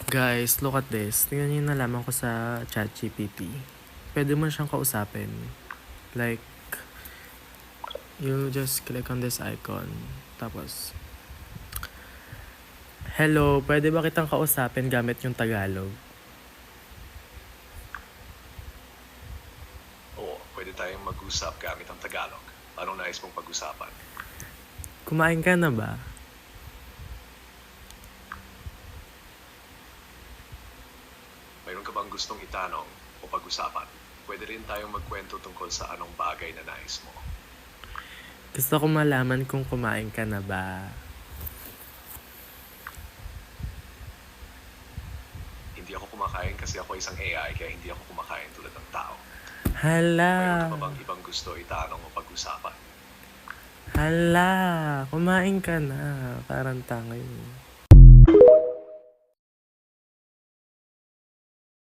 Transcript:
Guys, look at this. Tingnan niyo yung nalaman ko sa ChatGPT. Pwede mo siyang kausapin. Like, you just click on this icon. Tapos, hello, pwede ba kitang kausapin gamit yung Tagalog? Oo, pwede tayong mag-usap gamit ang Tagalog. Anong nais mong pag-usapan? Kumain ka na ba? Mayroon ka bang gustong itanong o pag-usapan? Pwede rin tayong magkwento tungkol sa anong bagay na nais mo. Gusto ko malaman kung kumain ka na ba. Hindi ako kumakain kasi ako isang AI, kaya hindi ako kumakain tulad ng tao. Hala! Mayroon ka pa bang ibang gusto itanong o pag-usapan? Hala! Kumain ka na. Parang tanga yun.